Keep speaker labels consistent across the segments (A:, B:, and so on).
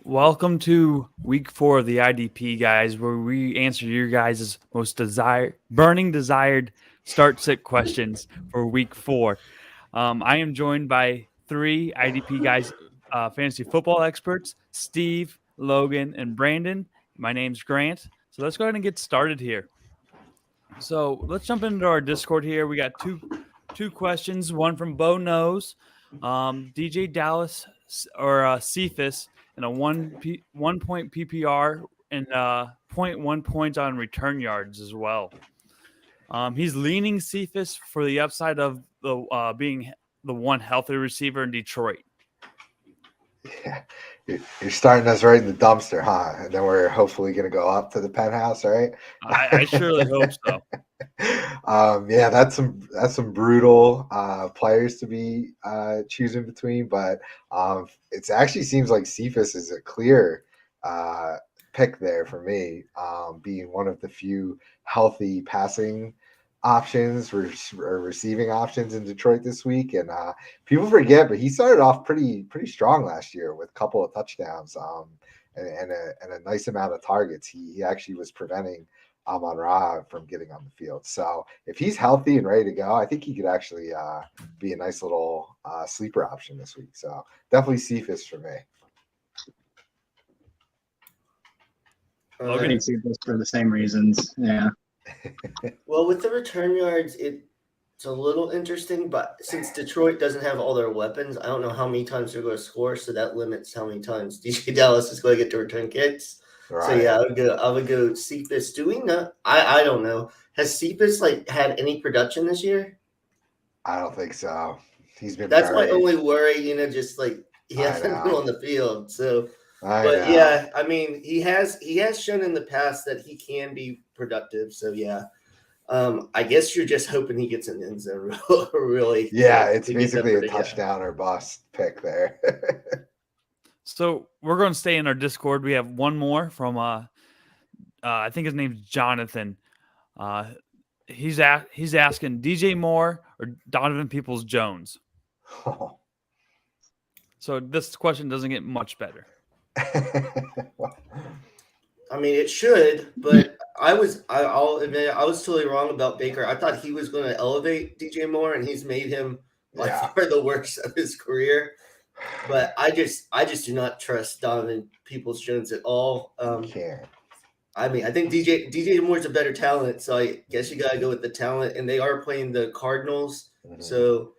A: Welcome to week 4 of the IDP Guys, where we answer your guys' most burning desired start sit questions for week 4. I am joined by 3 IDP Guys fantasy football experts, Steve, Logan, and Brandon. My name's Grant. So let's go ahead and get started here. So let's jump into our Discord here. We got two questions. One from Bo Knows, DJ Dallas or Cephas, and a 1 point PPR and 0.1 points on return yards as well. He's leaning Cephas for the upside of the being the one healthy receiver in Detroit.
B: Yeah, you're starting us right in the dumpster, huh? And then we're hopefully going to go up to the penthouse, right?
A: I surely hope so.
B: Yeah, that's some brutal players to be choosing between, but it actually seems like Cephas is a clear pick there for me, being one of the few healthy passing options, receiving options in Detroit this week, and people forget, but he started off pretty strong last year with a couple of touchdowns, and a nice amount of targets. He actually was preventing Amon-Ra from getting on the field. So if he's healthy and ready to go, I think he could actually be a nice little sleeper option this week. So definitely Cephas for me.
C: I think Cephas for the same reasons. Yeah.
D: Well, with the return yards, it's a little interesting, but since Detroit doesn't have all their weapons, I don't know how many times they're going to score, so that limits how many times DJ Dallas is going to get to return kicks. Right. So yeah, I would go Cephas. Do we know? I don't know. Has Cephas had any production this year?
B: I don't think so. He's been.
D: That's my only worry. Just he hasn't been on the field. So, yeah, I mean, he has shown in the past that he can be productive. So yeah. I guess you're just hoping he gets an end zone, really.
B: Yeah, it's basically a touchdown or bust pick there.
A: So we're going to stay in our Discord. We have one more from, I think his name's Jonathan. He's asking DJ Moore or Donovan Peoples-Jones. Oh. So this question doesn't get much better.
D: I mean, it should, but I'll admit I was totally wrong about Baker. I thought he was going to elevate DJ Moore, and he's made him by far the worst of his career. But I just do not trust Donovan Peoples-Jones at all. I mean, I think DJ Moore's a better talent, so I guess you got to go with the talent. And they are playing the Cardinals, so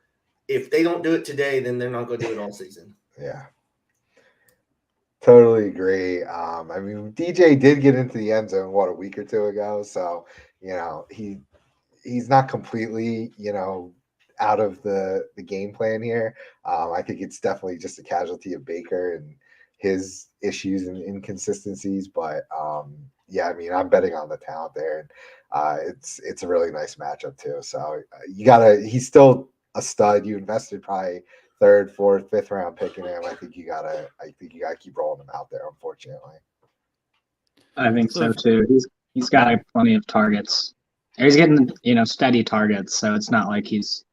D: if they don't do it today, then they're not going to do it all season.
B: Yeah. Totally agree. I mean, DJ did get into the end zone, a week or two ago. So, he's not completely, out of the game plan here. I think it's definitely just a casualty of Baker and his issues and inconsistencies. But, yeah, I mean, I'm betting on the talent there. And it's a really nice matchup, too. So he's still a stud. You invested probably third, fourth, fifth round picking him. I think you gotta keep rolling him out there, unfortunately.
C: I think so too. He's got plenty of targets. He's getting steady targets, so it's not like he's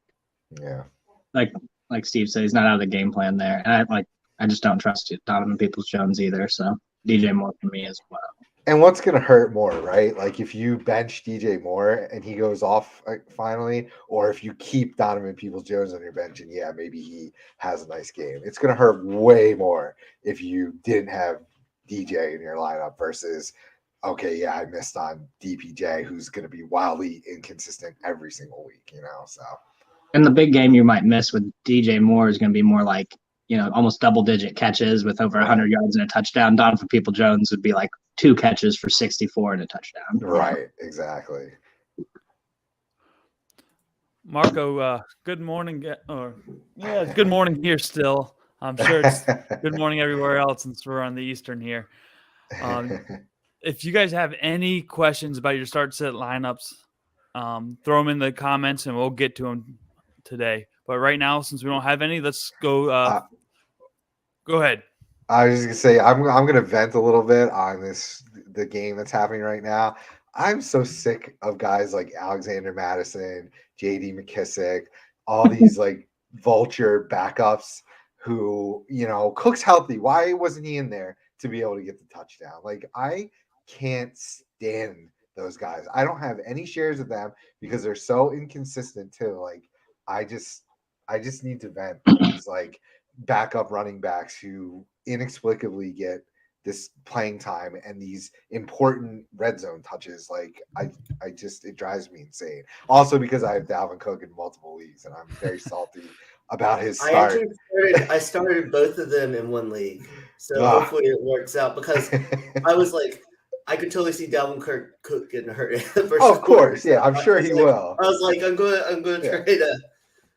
C: like Steve said, he's not out of the game plan there. And I just don't trust Donovan Peoples-Jones either. So DJ Moore for me as well.
B: And what's going to hurt more, right? Like if you bench DJ Moore and he goes off finally, or if you keep Donovan Peoples-Jones on your bench and maybe he has a nice game. It's going to hurt way more if you didn't have DJ in your lineup versus, I missed on DPJ, who's going to be wildly inconsistent every single week, so.
C: And the big game you might miss with DJ Moore is going to be more like, almost double-digit catches with over 100 yards and a touchdown. Donovan Peoples-Jones would be like 2 catches for 64 and a touchdown.
B: Right, exactly.
A: Marco, good morning. Good morning here still. I'm sure it's good morning everywhere else since we're on the Eastern here. If you guys have any questions about your start-sit lineups, throw them in the comments and we'll get to them today. But right now, since we don't have any, let's go. Go ahead.
B: I was just gonna say I'm gonna vent a little bit on the game that's happening right now. I'm so sick of guys like Alexander Madison, J.D. McKissick, all these vulture backups who Cook's healthy. Why wasn't he in there? to be able to get the touchdown. Like, I can't stand those guys. I don't have any shares of them because they're so inconsistent too. Like, I just need to vent on these like backup running backs who inexplicably get this playing time and these important red zone touches. Like, I just, it drives me insane. Also because I have Dalvin Cook in multiple leagues and I'm very salty about his start.
D: I started both of them in one league, so hopefully it works out because I was like, I could totally see Dalvin Cook getting hurt.
B: Of course, yeah, I'm sure he will.
D: I was like, I'm going to try to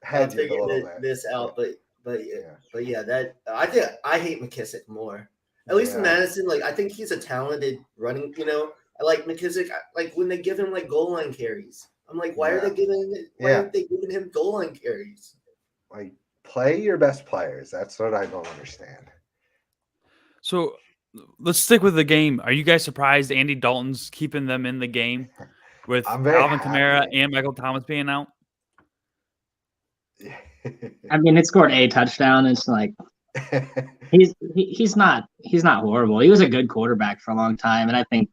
B: hedge it a little bit.
D: This out, but yeah, that I hate McKissick more. At least in Madison, like I think he's a talented running. I like McKissick. Like when they give him like goal line carries, I'm like, why aren't they giving him goal line carries?
B: Like, play your best players. That's what I don't understand.
A: So let's stick with the game. Are you guys surprised Andy Dalton's keeping them in the game with Alvin Kamara and Michael Thomas being out?
C: I mean, it scored a touchdown. It's like he's not horrible. He was a good quarterback for a long time, and I think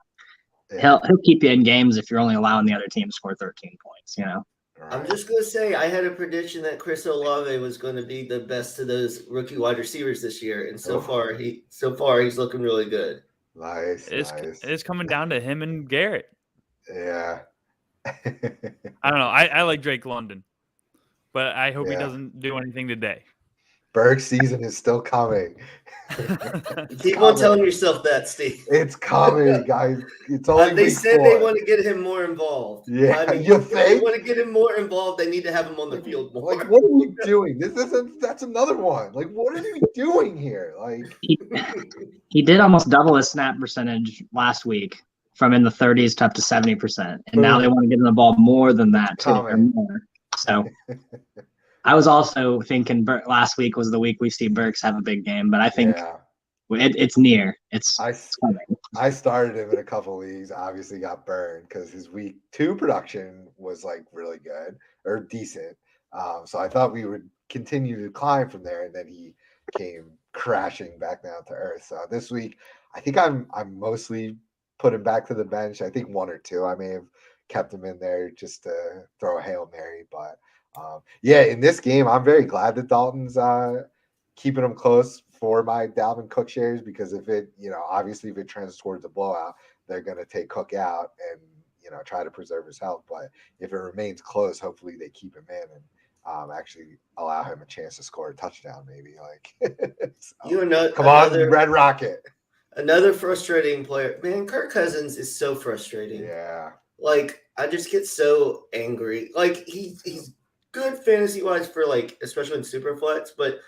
C: he'll keep you in games if you're only allowing the other team to score 13 points.
D: I'm just gonna say I had a prediction that Chris Olave was going to be the best of those rookie wide receivers this year, and so far he's looking really good.
B: Nice.
A: It's coming down to him and Garrett.
B: Yeah.
A: I don't know. I like Drake London, but I hope he doesn't do anything today.
B: Berg's season is still coming.
D: Keep on telling yourself that, Steve.
B: It's coming, guys. It's only
D: they said they want to get him more involved.
B: Yeah,
D: I mean,
B: you
D: if they want to get him more involved, they need to have him on the field more.
B: Like, what are we doing? That's another one. Like, what are we doing here? Like,
C: he did almost double his snap percentage last week from in the 30s to up to 70%, and now they want to give him the ball more than that too. More. So. I was also thinking last week was the week we see Burks have a big game, but I think it's near. It's coming.
B: I started him in a couple leagues. Obviously, got burned because his week 2 production was like really good or decent. So I thought we would continue to climb from there, and then he came crashing back down to earth. So this week, I think I'm mostly put him back to the bench. I think 1 or 2 I may have kept him in there just to throw a Hail Mary, but. In this game, I'm very glad that Dalton's keeping them close for my Dalvin Cook shares because if it, obviously if it trends towards a blowout, they're going to take Cook out and, try to preserve his health. But if it remains close, hopefully they keep him in and actually allow him a chance to score a touchdown, maybe. Like, come on, Red Rocket.
D: Another frustrating player. Man, Kirk Cousins is so frustrating.
B: Yeah.
D: Like, I just get so angry. Like, he's good fantasy-wise for, like, especially in Superflex, but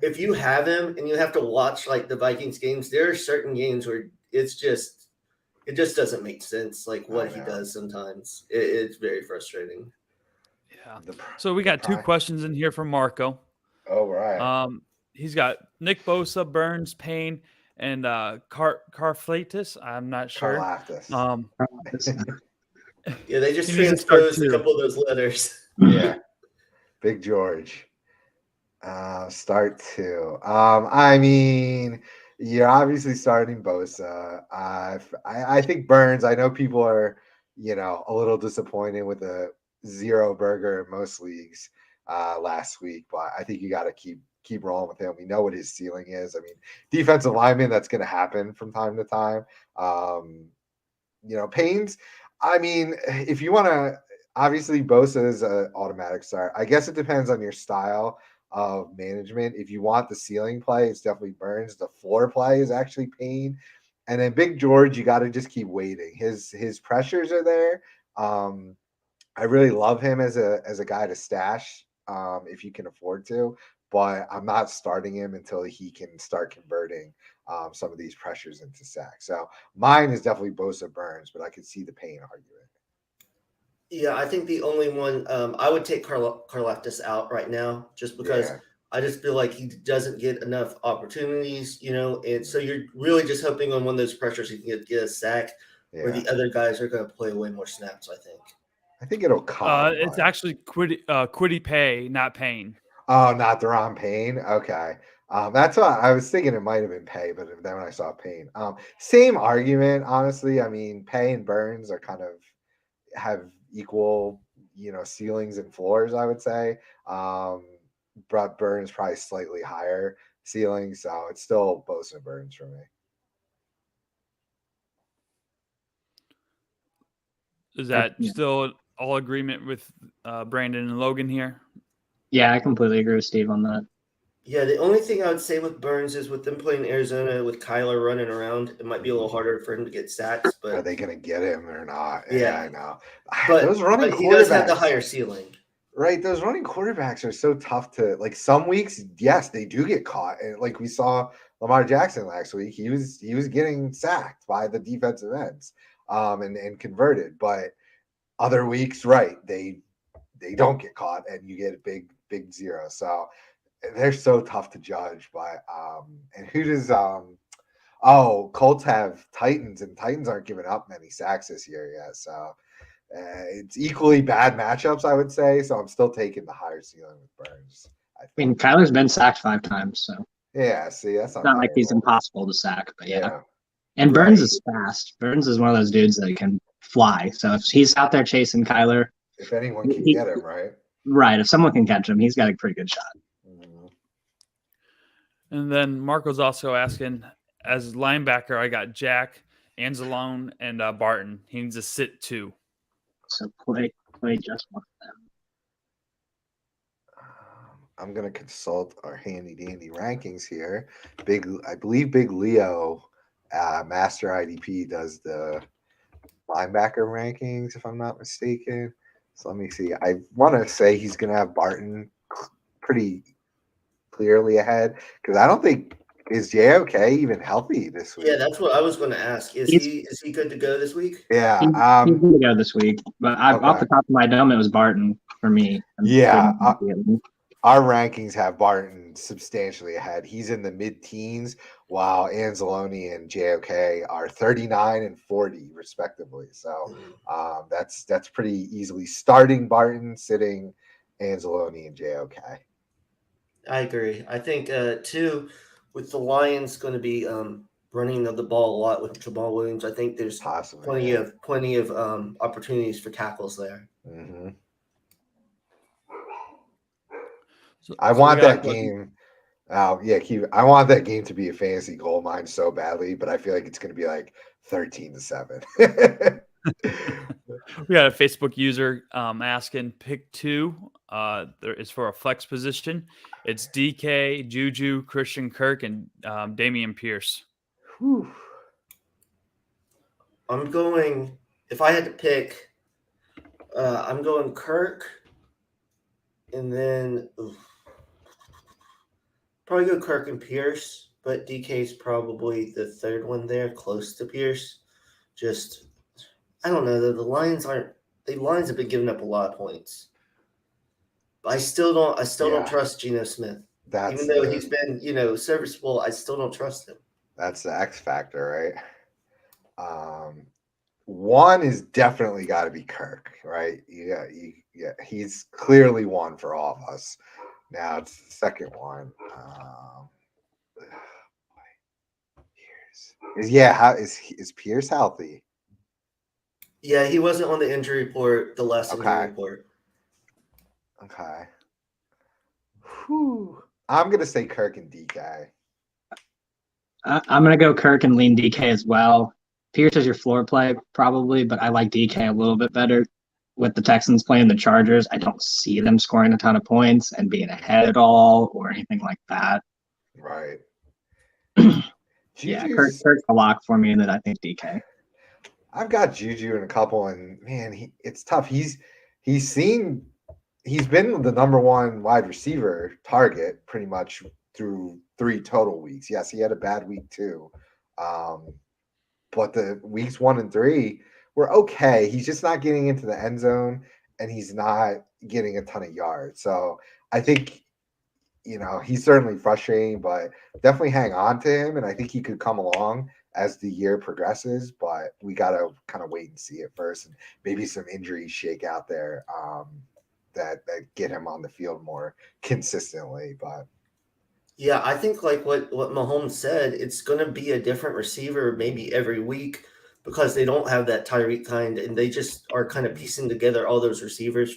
D: if you have him and you have to watch, like, the Vikings games, there are certain games where it just doesn't make sense, like, what he does sometimes. It's very frustrating.
A: Yeah. So we got 2 questions in here from Marco.
B: Oh, right.
A: He's got Nick Bosa, Burns, Payne, and Karflaitis. I'm not sure.
D: Yeah, they just transposed a couple of those letters.
B: Yeah. Big George. Start 2. I mean, you're obviously starting Bosa. I think Burns, I know people are, a little disappointed with a 0 burger in most leagues last week, but I think you got to keep rolling with him. We know what his ceiling is. I mean, defensive lineman, that's going to happen from time to time. Payne's, I mean, if you want to, obviously Bosa is an automatic start. I guess it depends on your style of management. If you want the ceiling play, it's definitely Burns. The floor play is actually Payne. And then Big George, you got to just keep waiting. His pressures are there. I really love him as a guy to stash if you can afford to, but I'm not starting him until he can start converting some of these pressures into sacks. So mine is definitely Bosa Burns, but I could see the Payne argument.
D: Yeah, I think the only one I would take Karlaftis out right now just because I just feel like he doesn't get enough opportunities, and so you're really just hoping on one of those pressures he can get a sack where the other guys are going to play way more snaps, I think
B: it'll come.
A: It's actually Quiddy Pay, not Payne.
B: Oh, not Deron Payne? Okay. That's what I was thinking. It might have been Pay, but then when I saw Payne, same argument. Honestly, I mean, Pay and Burns are kind of have equal, ceilings and floors. I would say, but Burns probably slightly higher ceiling, so it's still Bosa Burns for me.
A: Is that still all agreement with Brandon and Logan here?
C: Yeah, I completely agree with Steve on that.
D: Yeah, the only thing I would say with Burns is with them playing Arizona with Kyler running around, it might be a little harder for him to get sacks. But
B: are they going to get him or not?
D: Yeah,
B: I know.
D: But
B: those running
D: he does have the
B: quarterbacks,
D: higher ceiling.
B: right? Those running quarterbacks are so tough to like. Some weeks, yes, they do get caught, and like we saw Lamar Jackson last week, he was getting sacked by the defensive ends, and converted. But other weeks, right? They don't get caught, and you get a big zero. So they're so tough to judge. But and who does Colts have Titans, and Titans aren't giving up many sacks this year yet. So it's equally bad matchups, I would say. So I'm still taking the higher ceiling with Burns.
C: I mean, Kyler's been sacked 5 times, so
B: yeah. See, that's
C: not like he's impossible to sack, but yeah. And
B: right.
C: Burns is fast. Burns is one of those dudes that can fly. So if he's out there chasing Kyler,
B: if anyone can get him, right?
C: Right. If someone can catch him, he's got a pretty good shot.
B: Mm-hmm.
A: And then Marco's also asking, as linebacker, I got Jack, Anzalone, and Barton. He needs to sit 2.
C: So play just one of them.
B: I'm gonna consult our handy dandy rankings here. I believe Big Leo, Master IDP, does the linebacker rankings, if I'm not mistaken. So let me see. I want to say he's gonna have Barton pretty clearly ahead because I don't think is JOK even healthy this week.
D: Yeah, that's what I was going to ask. Is he good to go this week?
B: Yeah,
C: he's good to go this week. But off the top of my dome, it was Barton for me.
B: Yeah, our rankings have Barton substantially ahead. He's in the mid-teens, while Anzalone and JOK are 39 and 40 respectively. So that's pretty easily starting Barton, sitting Anzalone and JOK.
D: I agree. I think too, with the Lions going to be running of the ball a lot with Jamal Williams. I think there's plenty of opportunities for tackles there.
B: Mm-hmm. I want that game. I want that game to be a fantasy gold mine so badly, but I feel like it's going to be like 13-7.
A: We got a Facebook user asking pick 2. There is for a flex position. It's DK, Juju, Christian Kirk, and Dameon Pierce.
B: Whew.
D: I'm going. If I had to pick, I'm going Kirk, and then probably go Kirk and Pierce. But DK is probably the third one there, close to Pierce. Just, I don't know. The Lions aren't. The Lions have been giving up a lot of points. I still don't trust Geno Smith. Even though he's been, serviceable, I still don't trust him.
B: That's the X factor, right? One is definitely got to be Kirk, right? Yeah, he's clearly one for all of us. Now it's the second one. Pierce. Is Pierce healthy?
D: Yeah, he wasn't on the injury report, the last injury report.
B: Okay. Whew. I'm going to say Kirk and DK.
C: I'm going to go Kirk and lean DK as well. Pierce is your floor play, probably, but I like DK a little bit better. With the Texans playing the Chargers, I don't see them scoring a ton of points and being ahead at all or anything like that.
B: Right.
C: Yeah, Kirk's a lock for me, and then I think DK.
B: I've got Juju in a couple, and man, it's tough. He's been the number 1 wide receiver target pretty much through 3 total weeks. Yes, he had a bad week too, but the weeks 1 and 3 were okay. He's just not getting into the end zone, and he's not getting a ton of yards. So I think he's certainly frustrating, but definitely hang on to him, and I think he could come along as the year progresses, but we got to kind of wait and see it first, and maybe some injuries shake out there that get him on the field more consistently. But
D: Yeah, I think like what Mahomes said, it's going to be a different receiver maybe every week because they don't have that Tyreek kind, and they just are kind of piecing together all those receivers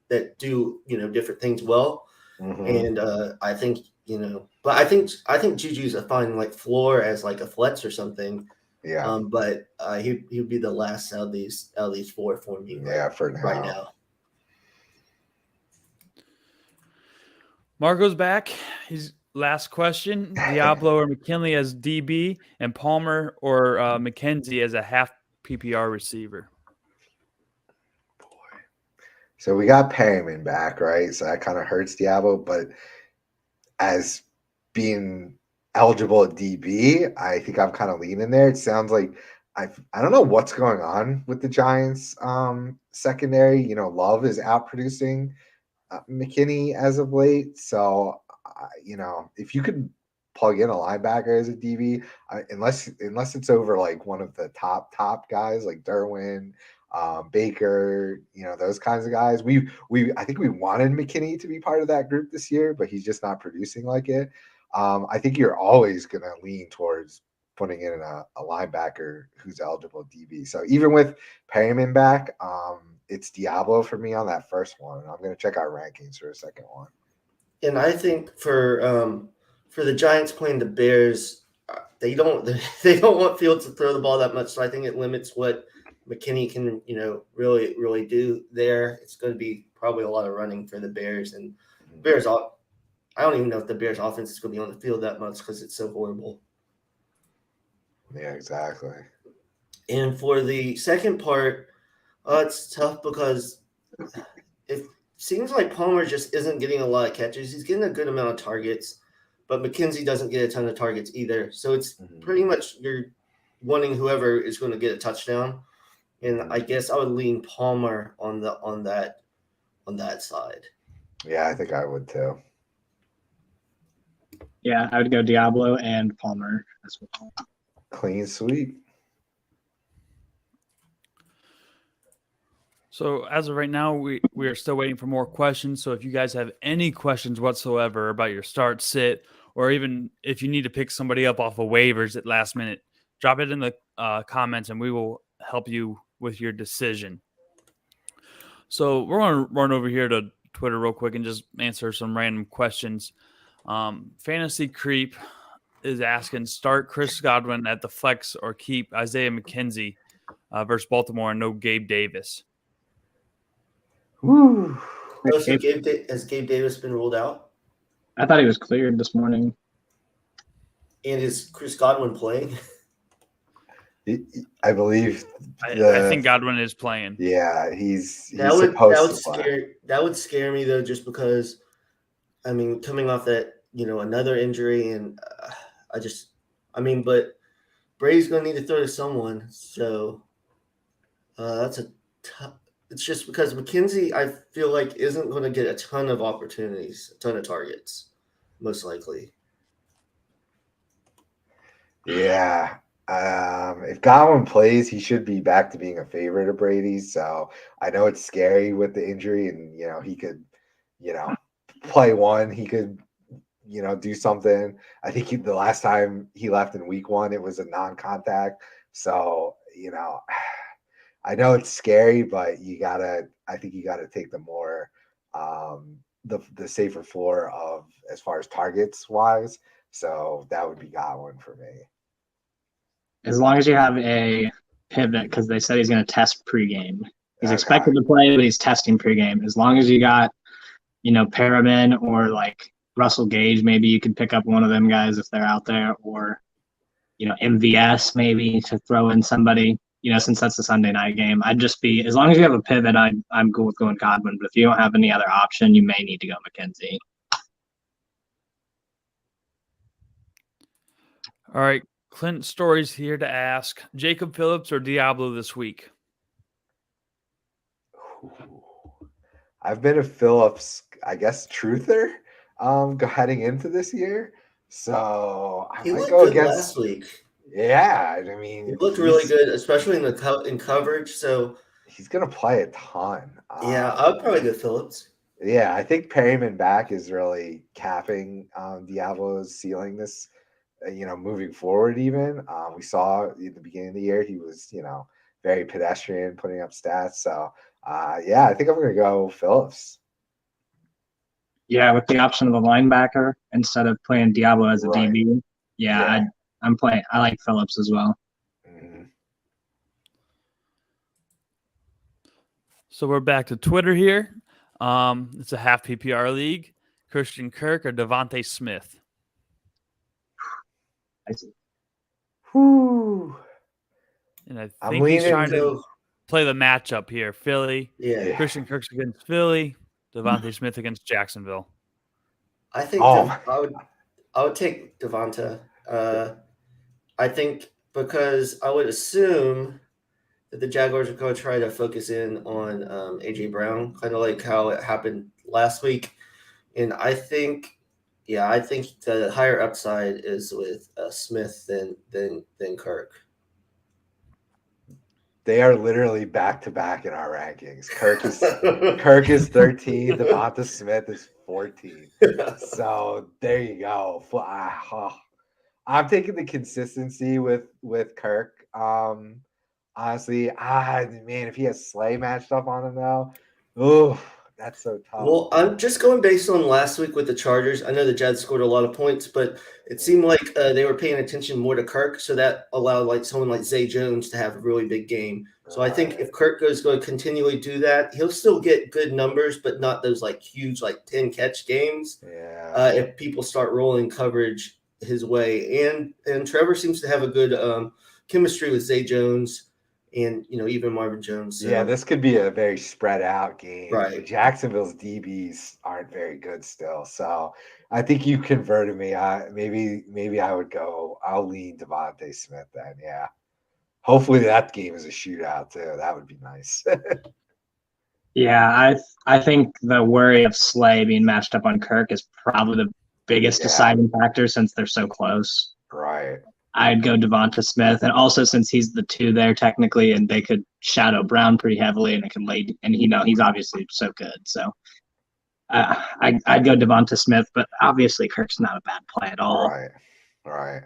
D: that do different things well.
B: Mm-hmm.
D: And I think but I think Juju's a fine like floor as like a flex or something.
B: Yeah.
D: But he'd be the last out of these four for me.
B: Yeah, for
D: right
B: now.
D: now.
A: Marco's back. He's last question: Diablo or McKinley as DB, and Palmer or McKenzie as a half PPR receiver.
B: So we got Perryman back, right? So that kind of hurts Diablo, but as being eligible at DB, I think I'm kind of leaning there. It sounds like I don't know what's going on with the Giants secondary. Love is out producing McKinney as of late. So if you could plug in a linebacker as a DB, unless it's over like one of the top guys like Derwin, Baker, those kinds of guys. I think we wanted McKinney to be part of that group this year, but he's just not producing like it. I think you're always going to lean towards putting in a linebacker who's eligible DB. So even with Perryman back, it's Diablo for me on that first one. I'm going to check out rankings for a second one.
D: And I think for the Giants playing the Bears, they don't want Fields to throw the ball that much. So I think it limits what McKinney can really do there. It's going to be probably a lot of running for the Bears, and Bears. I don't even know if the Bears offense is going to be on the field that much because it's so horrible.
B: Yeah, exactly.
D: And for the second part, it's tough because it seems like Palmer just isn't getting a lot of catches. He's getting a good amount of targets, but McKenzie doesn't get a ton of targets either. So it's pretty much you're wanting whoever is going to get a touchdown. And I guess I would lean Palmer on that side.
B: Yeah, I think I would too.
C: Yeah, I would go Diablo and Palmer as well.
B: Clean sweep.
A: So as of right now, we are still waiting for more questions. So if you guys have any questions whatsoever about your start, sit, or even if you need to pick somebody up off of waivers at last minute, drop it in the comments and we will help you with your decision. So we're going to run over here to Twitter real quick and just answer some random questions. Fantasy Creep is asking, start Chris Godwin at the flex or keep Isaiah McKenzie versus Baltimore and no Gabe Davis.
B: Woo.
D: So has Gabe Davis been ruled out?
C: I thought he was cleared this morning.
D: And is Chris Godwin playing?
B: I believe.
A: I think Godwin is playing.
B: Yeah, he's
D: supposed to play. That would scare me though, just because. I mean, coming off that, another injury, and but Brady's going to need to throw to someone. So that's a tough. It's just because McKenzie, I feel like, isn't going to get a ton of opportunities, a ton of targets, most likely.
B: Yeah. If Godwin plays, he should be back to being a favorite of Brady's. So I know it's scary with the injury, and he could, play one. He could, do something. I think the last time he left in week 1, it was a non-contact. So I know it's scary, but I think you gotta take the more the safer floor of as far as targets wise. So that would be Godwin for me.
C: As long as you have a pivot, because they said he's going to test pregame. He's expected to play, but he's testing pregame. As long as you got, Perriman or like Russell Gage, maybe you could pick up one of them guys if they're out there, or, MVS maybe to throw in somebody, since that's a Sunday night game. I'd just be, as long as you have a pivot, I'm good with going Godwin. But if you don't have any other option, you may need to go McKenzie.
A: All right. Clint Story's here to ask, Jacob Phillips or Diablo this week?
B: I've been a Phillips, I guess, truther heading into this year. So I might go against
D: last week.
B: Yeah, I mean,
D: he looked really good, especially in coverage. So
B: he's gonna play a ton.
D: Yeah, I would probably go Phillips.
B: Yeah, I think Perryman back is really capping Diablo's ceiling this, moving forward even. We saw at the beginning of the year he was, very pedestrian, putting up stats. So, yeah, I think I'm going to go Phillips.
C: Yeah, with the option of the linebacker instead of playing Diablo as a
B: Right.
C: DB. Yeah, I'm playing. I like Phillips as well.
B: Mm-hmm.
A: So we're back to Twitter here. It's a half PPR league. Christian Kirk or Devontae Smith?
C: I see.
B: Whew.
A: And I
B: I'm
A: think he's trying
B: leaning.
A: to play the matchup here. Philly.
D: Yeah.
A: Christian Kirk's against Philly. Devontae Smith against Jacksonville.
D: I think
B: Oh,
D: I would take Devonta. I think because I would assume that the Jaguars are going to try to focus in on AJ Brown, kind of like how it happened last week. And I think the higher upside is with Smith than Kirk.
B: they are literally back to back in our rankings. Kirk is 13. Devonta Smith is 14. So there you go. I'm taking the consistency with Kirk. Honestly, man, if he has Slay matched up on him though, that's so tough.
D: Well, I'm just going based on last week with the Chargers. I know the Jets scored a lot of points, but it seemed like they were paying attention more to Kirk, so that allowed like someone like Zay Jones to have a really big game. So I think if Kirk is going to continually do that, he'll still get good numbers, but not those like huge like 10 catch games.
B: Yeah.
D: If people start rolling coverage his way, and Trevor seems to have a good chemistry with Zay Jones. And even Marvin Jones. So.
B: Yeah, this could be a very spread out game.
D: Right.
B: Jacksonville's DBs aren't very good still, so I think you converted me. Maybe I would go. I'll lean Devontae Smith then. Yeah, hopefully that game is a shootout too. That would be nice.
C: Yeah, I think the worry of Slay being matched up on Kirk is probably the biggest deciding factor since they're so close.
B: Right.
C: I'd go Devonta Smith, and also since he's the 2 there technically, and they could shadow Brown pretty heavily, and it can lay, and he's obviously so good. So I'd go Devonta Smith, but obviously Kirk's not a bad play at all.
B: Right.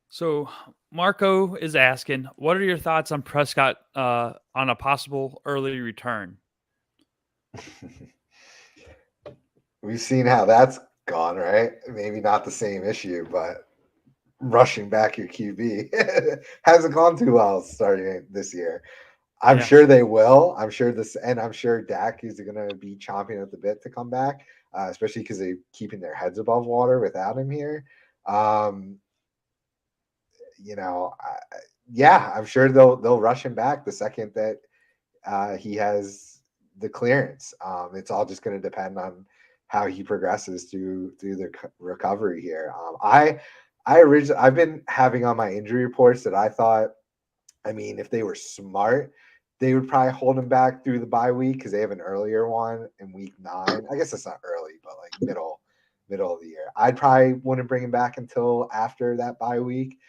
A: So Marco is asking, what are your thoughts on Prescott on a possible early return?
B: We've seen how that's gone, right? Maybe not the same issue, but rushing back your QB hasn't gone too well starting this year. I'm sure they will. I'm sure Dak is going to be chomping at the bit to come back, especially because they're keeping their heads above water without him here. I'm sure they'll rush him back the second that he has the clearance. It's all just going to depend on how he progresses through the recovery here. I've been having on my injury reports that I thought, if they were smart, they would probably hold him back through the bye week because they have an earlier one in week 9. I guess it's not early, but like middle of the year. I'd probably wouldn't bring him back until after that bye week,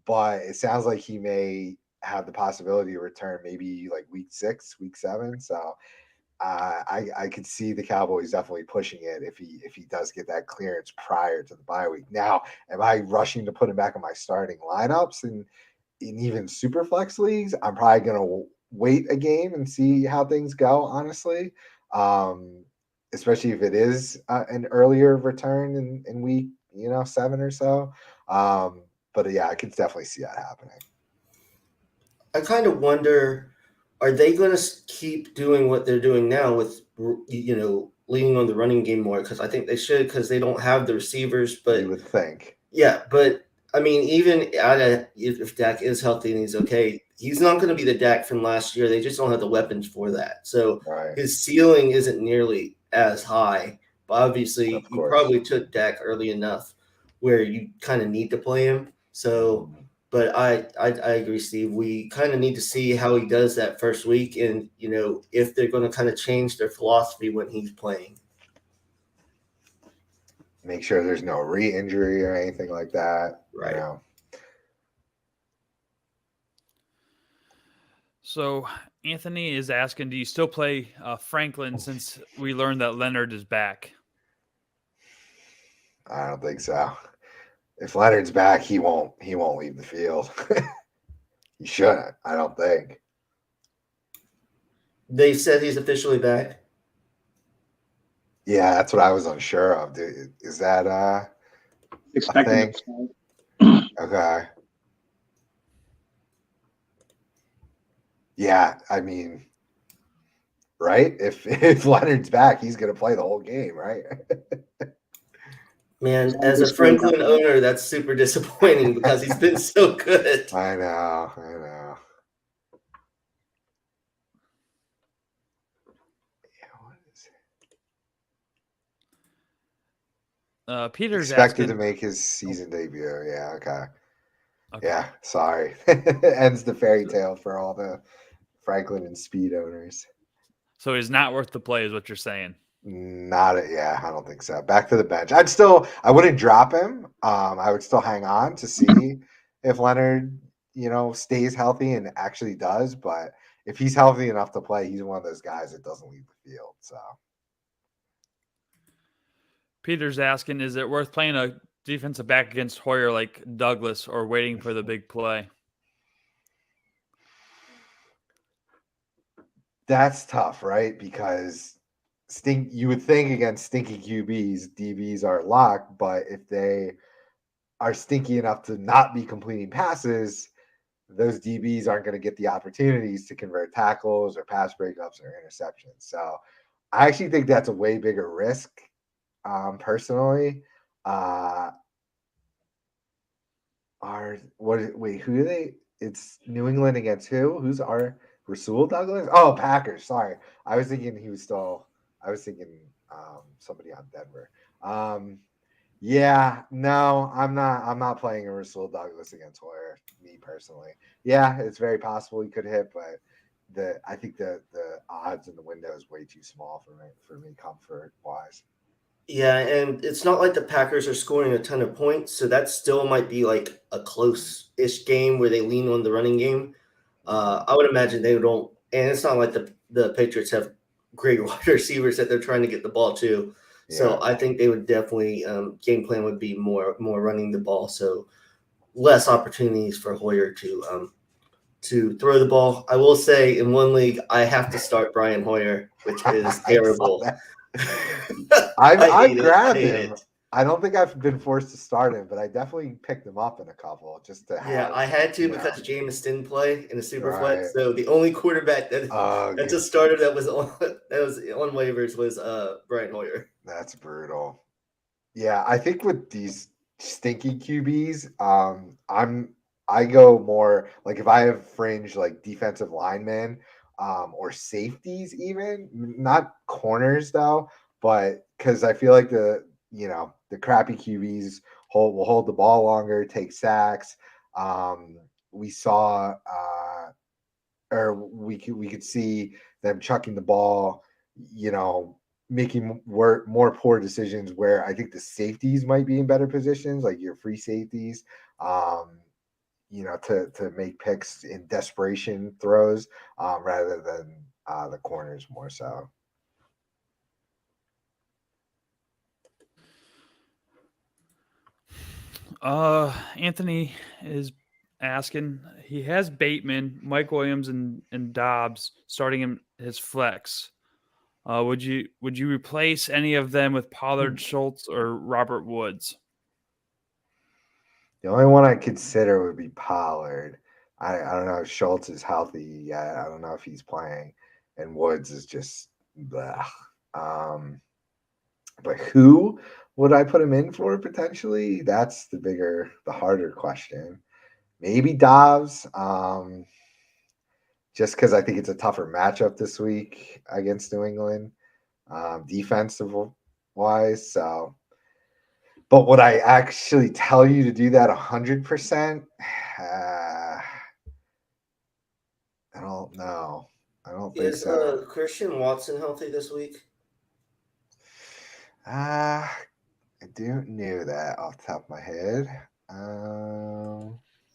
B: but it sounds like he may have the possibility to return maybe like week 6, week 7. So I could see the Cowboys definitely pushing it if he does get that clearance prior to the bye week. Now, am I rushing to put him back in my starting lineups and in even super flex leagues? I'm probably gonna wait a game and see how things go. Honestly, especially if it is an earlier return in week 7 or so. But yeah, I could definitely see that happening.
D: I kind of wonder, are they going to keep doing what they're doing now with, leaning on the running game more? Because I think they should, because they don't have the receivers. But
B: you would think.
D: Yeah, but even if Dak is healthy and he's okay, he's not going to be the Dak from last year. They just don't have the weapons for that. So his ceiling isn't nearly as high. But obviously, you probably took Dak early enough where you kind of need to play him. So. But I agree, Steve. We kind of need to see how he does that first week, and if they're going to kind of change their philosophy when he's playing.
B: Make sure there's no re-injury or anything like that.
D: Right.
A: So Anthony is asking, do you still play Franklin since we learned that Leonard is back?
B: I don't think so. If Leonard's back, he won't leave the field. He shouldn't, I don't think.
D: They said he's officially back.
B: Yeah, that's what I was unsure of. Dude, is that a thing? Okay. Yeah, I mean, right? If Leonard's back, he's gonna play the whole game, right?
D: Man, as a Franklin owner, that's super disappointing because he's been so good.
B: I know.
A: Peter's
B: expected
A: asking,
B: to make his season debut. Yeah, okay. Yeah, sorry. Ends the fairy tale for all the Franklin and Speed owners.
A: So he's not worth the play, is what you're saying?
B: Yeah, I don't think so. Back to the bench. I wouldn't drop him. I would still hang on to see if Leonard, stays healthy and actually does. But if he's healthy enough to play, he's one of those guys that doesn't leave the field. So
A: Peter's asking, is it worth playing a defensive back against Hoyer like Douglas or waiting for the big play?
B: That's tough, right? Because you would think against stinky QBs, DBs are locked, but if they are stinky enough to not be completing passes, those DBs aren't going to get the opportunities to convert tackles or pass breakups or interceptions. So I actually think that's a way bigger risk, personally. Who are they? It's New England against who? Who's our Rasul Douglas? Oh, Packers. Sorry. I was thinking somebody on Denver. Yeah, no, I'm not playing a Rasul Douglas against Hoyer, me personally. Yeah, it's very possible he could hit, but I think the odds in the window is way too small for me comfort wise.
D: Yeah, and it's not like the Packers are scoring a ton of points, so that still might be like a close-ish game where they lean on the running game. I would imagine they don't, and it's not like the Patriots have great wide receivers that they're trying to get the ball to. So I think they would definitely game plan would be more running the ball, so less opportunities for Hoyer to throw the ball. I will say in one league I have to start Brian Hoyer, which is terrible.
B: I've grabbed him. I don't think I've been forced to start him, but I definitely picked him up in a couple just to have.
D: Yeah, I had to because Jameis didn't play in a super flex. So the only quarterback that just started that was on waivers was Brian Hoyer.
B: That's brutal. Yeah, I think with these stinky QBs, I go more like if I have fringe like defensive linemen, or safeties, even not corners though, but because I feel like the crappy QBs will hold the ball longer, take sacks. We saw, or we could see them chucking the ball, making more poor decisions where I think the safeties might be in better positions, like your free safeties, to make picks in desperation throws, rather than the corners more so.
A: Anthony is asking, he has Bateman, Mike Williams, and Dobbs starting in his flex. Would you replace any of them with Pollard, Schultz, or Robert Woods?
B: The only one I consider would be Pollard. I don't know if Schultz is healthy yet. I don't know if he's playing, and Woods is just blah. But who would I put him in for potentially? That's the harder question. Maybe Dobbs, just because I think it's a tougher matchup this week against New England, defensive wise. So, but would I actually tell you to do that 100%? I don't know. I don't think so.
D: Is Christian Watson healthy this week?
B: I don't know that off the top of my head.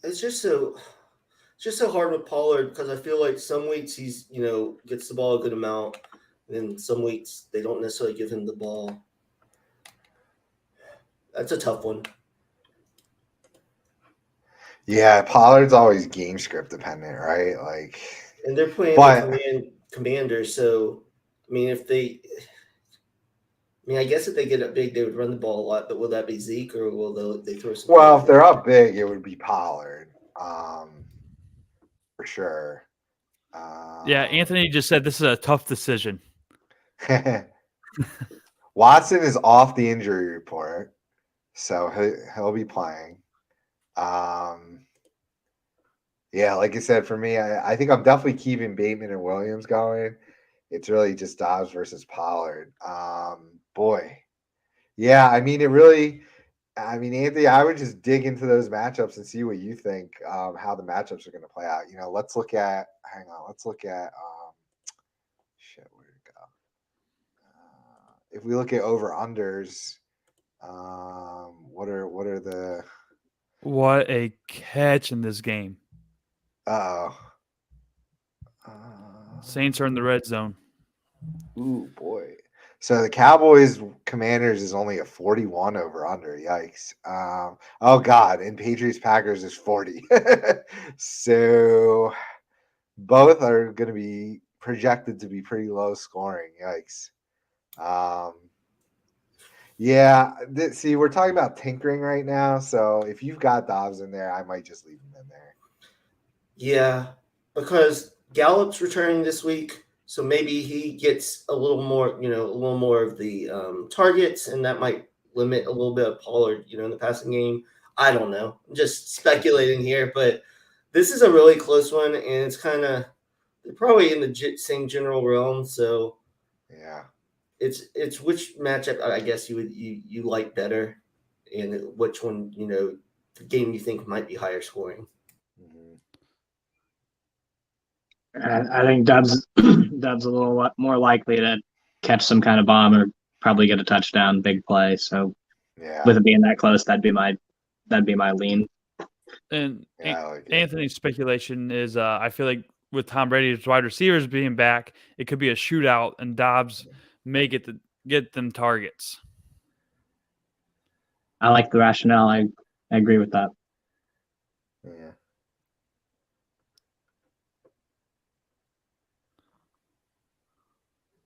D: It's just so just so hard with Pollard because I feel like some weeks he's gets the ball a good amount, and some weeks they don't necessarily give him the ball. That's a tough one.
B: Yeah, Pollard's always game script dependent, right? Like,
D: and they're playing the Commanders, so I mean, I guess if they get up big, they would run the ball a lot. But will that be Zeke or will they throw some?
B: Well, if they're up big, it would be Pollard, for sure.
A: Yeah, Anthony just said this is a tough decision.
B: Watson is off the injury report, so he'll be playing. Yeah, like I said, for me, I think I'm definitely keeping Bateman and Williams going. It's really just Dobbs versus Pollard. Boy. Yeah, I mean, Anthony, I would just dig into those matchups and see what you think, how the matchups are going to play out. Let's look at shit, where'd it go? If we look at over-unders, what
A: a catch in this game. Saints are in the red zone.
B: Ooh, boy. So the Cowboys Commanders is only a 41 over under. Yikes. Oh God. And Patriots Packers is 40. So both are going to be projected to be pretty low scoring. Yikes. Yeah. See, we're talking about tinkering right now. So if you've got Dobbs in there, I might just leave him in there.
D: Yeah, because Gallup's returning this week. So maybe he gets a little more of the targets, and that might limit a little bit of Pollard, in the passing game. I don't know. I'm just speculating here, but this is a really close one, and it's kind of they're probably in the same general realm. So
B: yeah,
D: it's which matchup I guess you like better, and which one the game you think might be higher scoring.
C: I think Dub's a little more likely to catch some kind of bomb or probably get a touchdown, big play. So, with it being that close, that'd be my lean.
A: And Anthony's speculation is, I feel like with Tom Brady's wide receivers being back, it could be a shootout, and Dobbs may get them targets.
C: I like the rationale. I agree with that.
B: Yeah.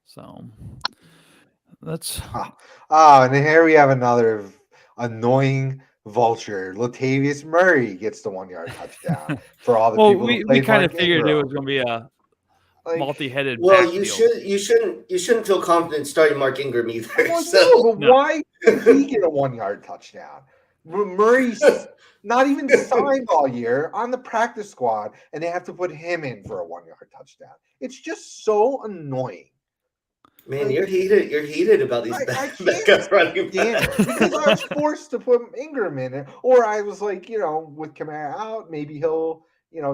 A: So that's
B: and then here we have another annoying vulture. Latavius Murray gets the 1 yard touchdown for all the people.
A: We kind of figured it was going to be a multi-headed.
D: Well, you shouldn't feel confident starting Mark Ingram either.
B: Why did he get a 1 yard touchdown? Murray's not even signed all year on the practice squad, and they have to put him in for a 1 yard touchdown. It's just so annoying.
D: Man, you're heated about these backup running backs.
B: Because I was forced to put Ingram in it, or I was like, with Kamara out, maybe he'll,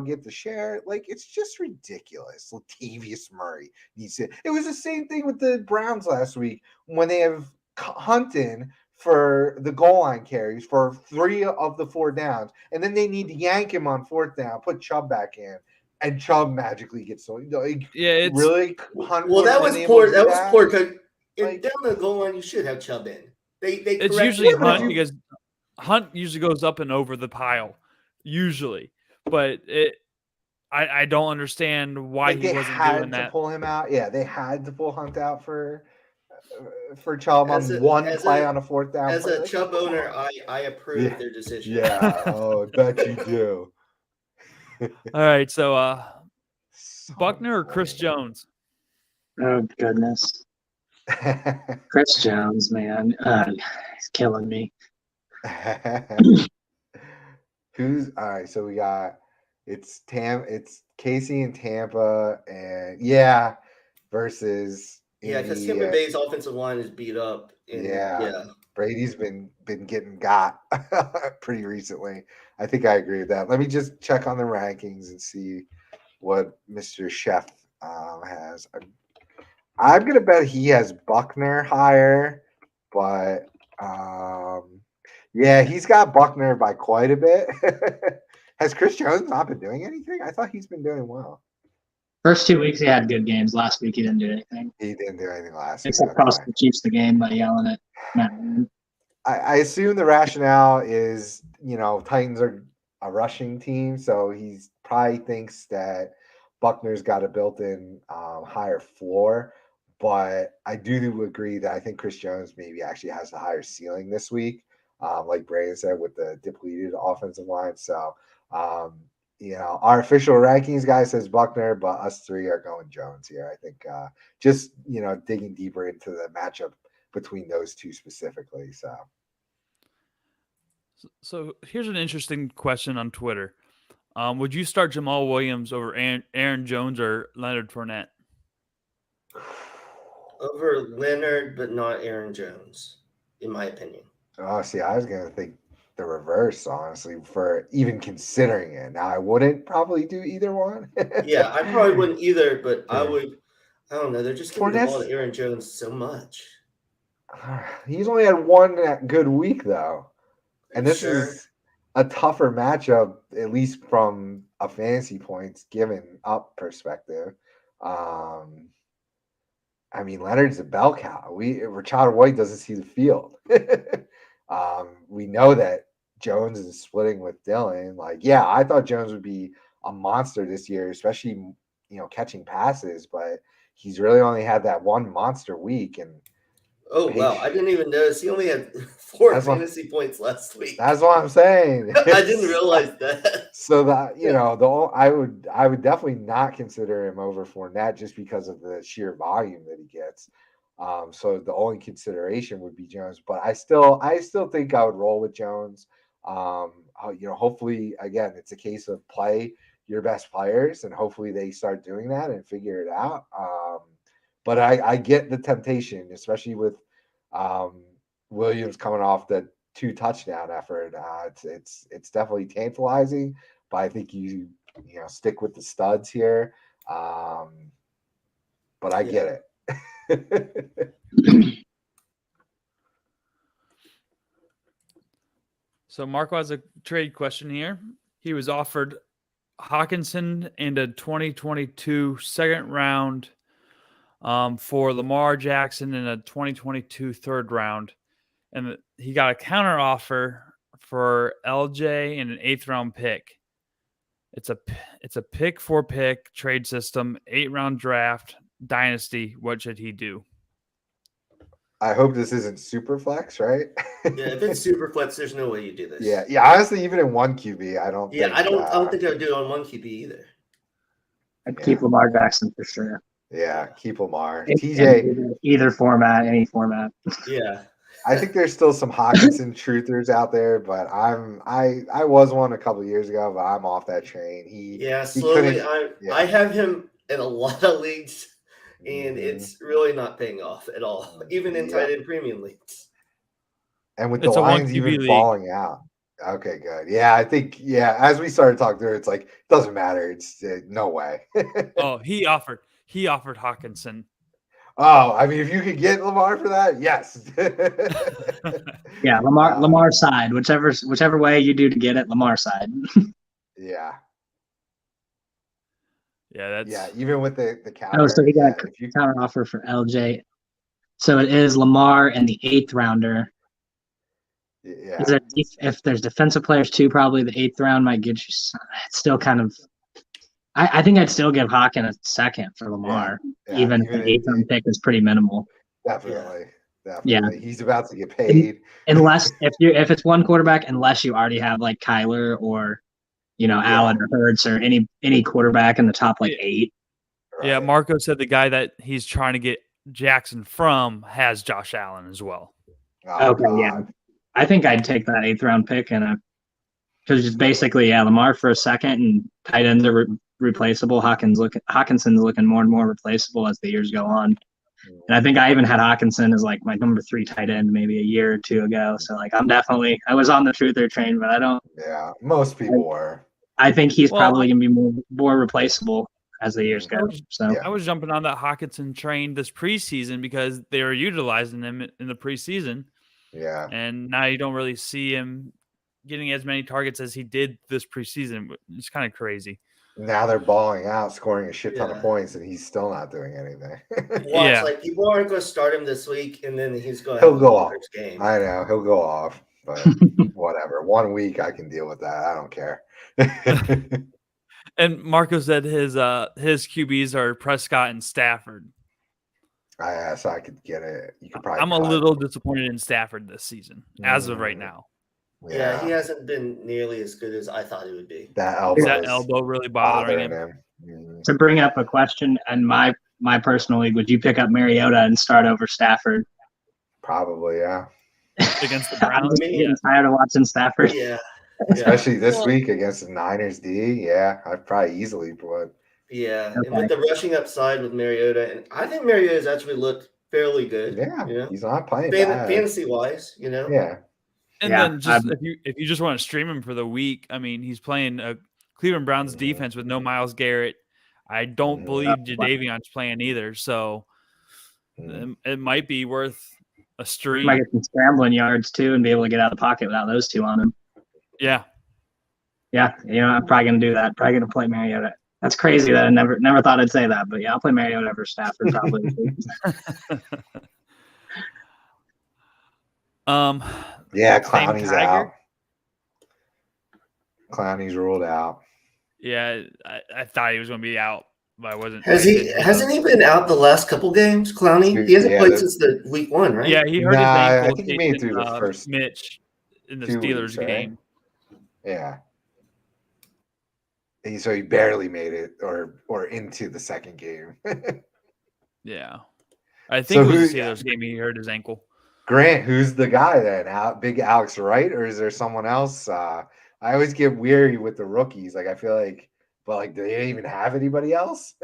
B: get the share. Like, it's just ridiculous. Latavius Murray needs it. It was the same thing with the Browns last week when they have Hunt in for the goal line carries for 3 of the 4 downs, and then they need to yank him on 4th down, put Chubb back in. And Chubb magically gets so
A: it's
B: really.
D: Well, that was poor. That was poor. Down the goal line, you should have Chubb in.
A: It's usually Hunt because Hunt usually goes up and over the pile, usually. But I don't understand why he wasn't doing that.
B: They had to pull him out. Yeah, they had to pull Hunt out for Chubb on one play on a 4th down.
D: As a Chubb owner, I approve their decision.
B: Yeah, I bet you do.
A: All right, so Buckner or Chris Jones?
C: Oh goodness, Chris Jones, man, he's killing me.
B: Who's all right? So we got it's Casey in Tampa, and versus
D: because Tampa Bay's offensive line is beat up. And,
B: Brady's been getting got pretty recently. I think I agree with that. Let me just check on the rankings and see what Mr. Chef has. I'm gonna bet he has Buckner higher, but he's got Buckner by quite a bit. Has Chris Jones not been doing anything? I thought he's been doing well.
C: First 2 weeks he had good games. Last week he didn't do anything.
B: He didn't do anything last week.
C: Except cost the Chiefs the game by yelling at Matt.
B: I assume the rationale is, Titans are a rushing team, so he's probably thinks that Buckner's got a built-in higher floor. But I do agree that I think Chris Jones maybe actually has a higher ceiling this week, like Brandon said, with the depleted offensive line. So, our official rankings guy says Buckner, but us three are going Jones here. I think just, digging deeper into the matchup between those two specifically.
A: So here's an interesting question on Twitter. Would you start Jamal Williams over Aaron Jones or Leonard Fournette?
D: Over Leonard, but not Aaron Jones, in my opinion.
B: Oh, see, I was going to think the reverse, honestly, for even considering it. Now, I wouldn't probably do either one.
D: Yeah, I probably wouldn't either, but I would. I don't know. They're just giving the ball to Aaron Jones so much.
B: He's only had one good week, though. And this is a tougher matchup, at least from a fantasy points given up perspective. Leonard's a bell cow. Rashad White doesn't see the field. We know that Jones is splitting with Dylan. I thought Jones would be a monster this year, especially, catching passes, but he's really only had that one monster week. And
D: wow, I didn't even notice. He only had 4 fantasy points last week.
B: That's what I'm saying.
D: I didn't realize that.
B: So that I would definitely not consider him over Fournette just because of the sheer volume that he gets. So the only consideration would be Jones, but I still think I would roll with Jones. Hopefully, again, it's a case of play your best players, and hopefully they start doing that and figure it out. But I get the temptation, especially with Williams coming off the 2 touchdown effort. It's definitely tantalizing, but I think you stick with the studs here. But I get it.
A: So Marco has a trade question here. He was offered Hawkinson and a 2022 second round for Lamar Jackson in a 2022 third round. And he got a counter offer for LJ and an 8th round pick. It's a pick for pick trade system, 8-round draft, dynasty. What should he do?
B: I hope this isn't super flex, right?
D: Yeah, if it's super flex, there's no way you do this.
B: Yeah. Honestly, even in 1 QB, I don't.
D: Yeah, I don't think I would do it on 1 QB either.
C: I'd keep Lamar Jackson for sure.
B: Yeah, keep Lamar.
C: TJ, either format, any format.
D: Yeah.
B: I think there's still some Hawkinson truthers out there, but I was one a couple of years ago, but I'm off that train.
D: Slowly. I have him in a lot of leagues, and it's really not paying off at all, even in tight end premium leagues.
B: And with the Lions even falling out. Okay, good. Yeah, I think, as we started talking through, it's like, it doesn't matter. It's no way.
A: Oh, he offered Hawkinson.
B: Oh, if you could get Lamar for that, yes.
C: Yeah, Lamar side, whichever way you do to get it, Lamar side.
B: Yeah.
A: Yeah, that's
B: even with the counter.
C: Oh, so he got a counter offer for LJ. So it is Lamar and the 8th rounder.
B: Yeah.
C: If there's defensive players too, probably the 8th round might get you. It's still kind of. I think I'd still give Hawkins a second for Lamar, even if the 8th round pick is pretty minimal.
B: Definitely.
C: Yeah,
B: he's about to get paid.
C: Unless if it's one quarterback, unless you already have like Kyler or Allen or Hurts or any quarterback in the top 8.
B: Right.
A: Yeah, Marco said the guy that he's trying to get Jackson from has Josh Allen as well.
B: Oh,
C: okay, God. Yeah. I think I'd take that 8th round pick because it's basically Lamar for a second and tight ends are replaceable. Hawkinson's looking more and more replaceable as the years go on. And I think I even had Hawkinson as like my number 3 tight end maybe a year or 2 ago. So I was on the truther train, but I don't.
B: Yeah, most people were.
C: I think he's probably going to be more replaceable as the years go. So
A: I was jumping on that Hawkinson train this preseason because they were utilizing him in the preseason.
B: Yeah.
A: And now you don't really see him getting as many targets as he did this preseason. It's kind of crazy.
B: Now they're balling out, scoring a shit ton of points, and he's still not doing anything.
D: Watch, like people aren't going to start him this week, and then he's going
B: to go off.
D: Game.
B: I know he'll go off, but whatever. 1 week I can deal with that. I don't care.
A: And Marco said his QBs are Prescott and Stafford.
B: So I could get it. You could probably.
A: I'm a little disappointed in Stafford this season, as of right now.
D: Yeah, he hasn't been nearly as good as I thought he would be.
B: That
A: elbow really bothering him.
C: To bring up a question, and my personal league, would you pick up Mariota and start over Stafford?
B: Probably, yeah.
A: Against the Browns.
C: I'm getting tired of watching Stafford.
D: Yeah.
B: Especially this week against the Niners D. Yeah, I'd probably easily put.
D: Yeah, okay. And with the rushing upside with Mariota, and I think Mariota's actually looked fairly good.
B: Yeah, he's not playing bad.
D: Fantasy-wise,
B: Yeah.
A: And then just if you just want to stream him for the week, I mean, he's playing a Cleveland Browns defense with no Myles Garrett. I don't believe Jadeveon's playing either, so it might be worth a stream.
C: Might get some scrambling yards too, and be able to get out of the pocket without those two on him.
A: Yeah.
C: Yeah, I'm probably gonna do that. Probably gonna play Mariota. That's crazy that I never thought I'd say that, but yeah, I'll play Mariota over Stafford probably.
B: Yeah, Clowney's out. Clowney's ruled out.
A: Yeah, I thought he was going to be out, but I wasn't.
D: Hasn't he been out the last couple games, Clowney? He hasn't played since the week 1, right?
A: Yeah, he hurt his ankle.
B: I think he made it through the first
A: Mitch in the Steelers game.
B: Yeah. So he barely made it or into the second game.
A: Yeah. I think it was the Steelers game he hurt his ankle.
B: Grant, who's the guy then? Big Alex Wright, or is there someone else? I always get weary with the rookies. Like I feel like, but do they even have anybody else?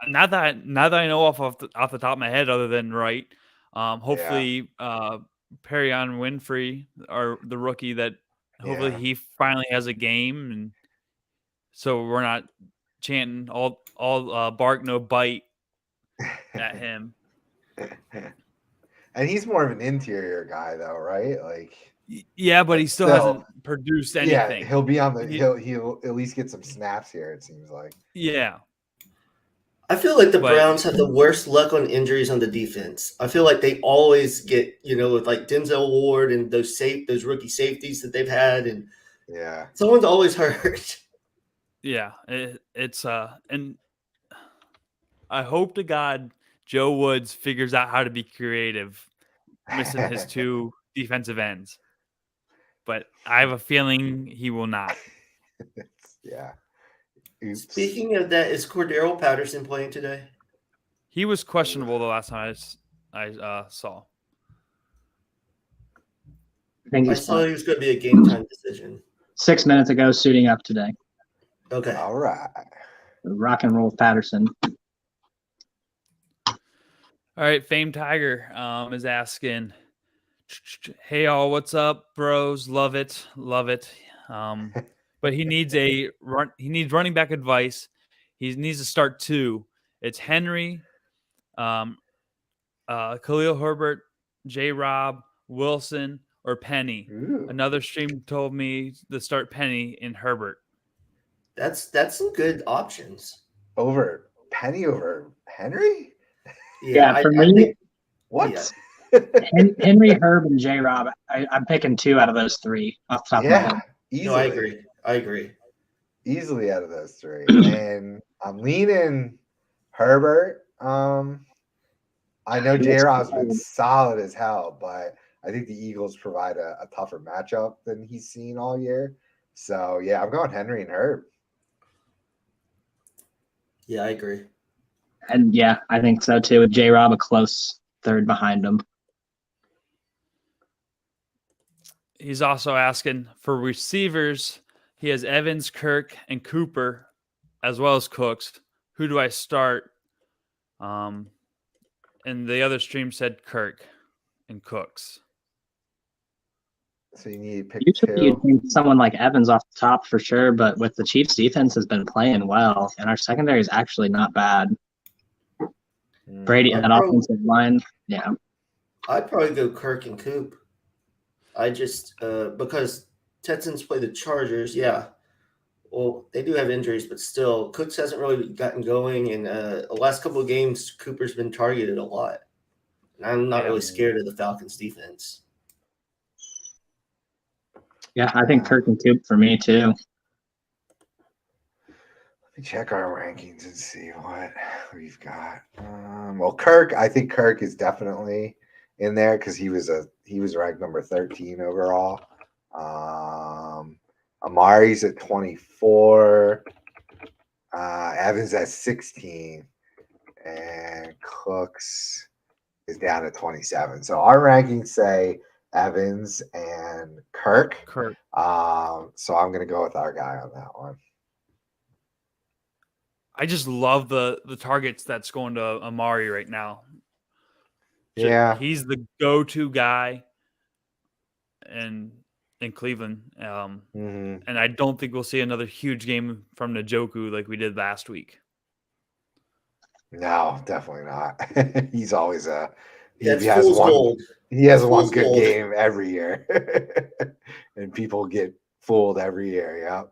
A: Not that I know off the top of my head, other than Wright. Hopefully, Perion Winfrey, or the rookie that hopefully he finally has a game, and so we're not chanting all bark no bite at him.
B: And he's more of an interior guy, though, right?
A: Yeah, but he still hasn't produced anything.
B: Yeah, he'll be on the. He'll at least get some snaps here. It seems like.
A: Yeah.
D: I feel like the Browns have the worst luck on injuries on the defense. I feel like they always get, with like Denzel Ward and those rookie safeties that they've had, and someone's always hurt.
A: Yeah, it's and I hope to God Joe Woods figures out how to be creative, missing his 2 defensive ends. But I have a feeling he will not.
B: Yeah.
D: Oops. Speaking of that, is Cordero Patterson playing today?
A: He was questionable the last time I saw.
D: I saw he was going to be a game time decision.
C: 6 minutes ago, suiting up today.
D: Okay.
B: All right.
C: Rock and roll with Patterson.
A: All right. Fame Tiger is asking, hey, all, what's up, bros? Love it. Love it. But he needs running back advice. He needs to start 2. It's Henry, Khalil Herbert, J-Rob, Wilson, or Penny.
B: Ooh.
A: Another stream told me to start Penny and Herbert.
D: That's some good options.
B: Over Penny over Henry?
C: Yeah, for me,
B: what?
C: Yeah. Henry, Herb, and J-Rob. I'm picking 2 out of those 3 off the top of my head.
B: Easily.
D: No, I agree.
B: Easily out of those 3. And I'm leaning Herbert. I know J-Rob's been solid as hell, but I think the Eagles provide a tougher matchup than he's seen all year. So, yeah, I'm going Henry and Herb.
D: Yeah, I agree.
C: And, yeah, I think so, too, with J-Rob a close 3rd behind him.
A: He's also asking for receivers. He has Evans, Kirk, and Cooper, as well as Cooks. Who do I start? And the other stream said Kirk and Cooks.
B: So you need to pick
C: Usually
B: 2.
C: you'd think someone like Evans off the top for sure, but with the Chiefs' defense has been playing well, and our secondary is actually not bad. Brady and that offensive line, yeah.
D: I'd probably go Kirk and Coop. I just because Texans play the Chargers. Yeah. Well, they do have injuries, but still, Cooks hasn't really gotten going. And the last couple of games, Cooper's been targeted a lot. And I'm not really scared of the Falcons' defense.
C: Yeah, I think Kirk and Coop for me too.
B: Let me check our rankings and see what we've got. Well, Kirk, I think Kirk is definitely in there because he was ranked number 13 overall. Amari's at 24. Evans at 16. And Cooks is down to 27. So our rankings say Evans and Kirk. So I'm going to go with our guy on that one.
A: I just love the targets that's going to Amari right now.
B: Yeah.
A: He's the go-to guy in Cleveland. And I don't think we'll see another huge game from Njoku like we did last week.
B: No, definitely not. He's always he has one good game every year. And people get fooled every year. Yeah.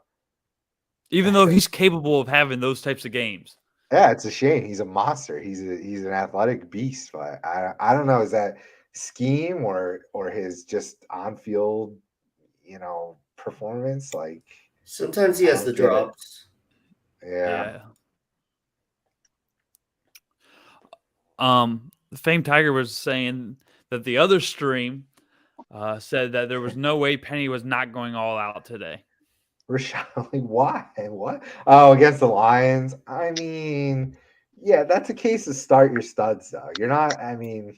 A: Even though he's capable of having those types of games.
B: Yeah, it's a shame. He's a monster. He's an athletic beast, but I don't know, is that scheme or his just on-field, performance? Like
D: sometimes he has the drops.
B: Yeah.
A: The famed Tiger was saying that the other stream said that there was no way Penny was not going all out today.
B: Rashad, why? What? Oh, against the Lions? I mean, yeah, that's a case of start your studs, though. You're not, I mean,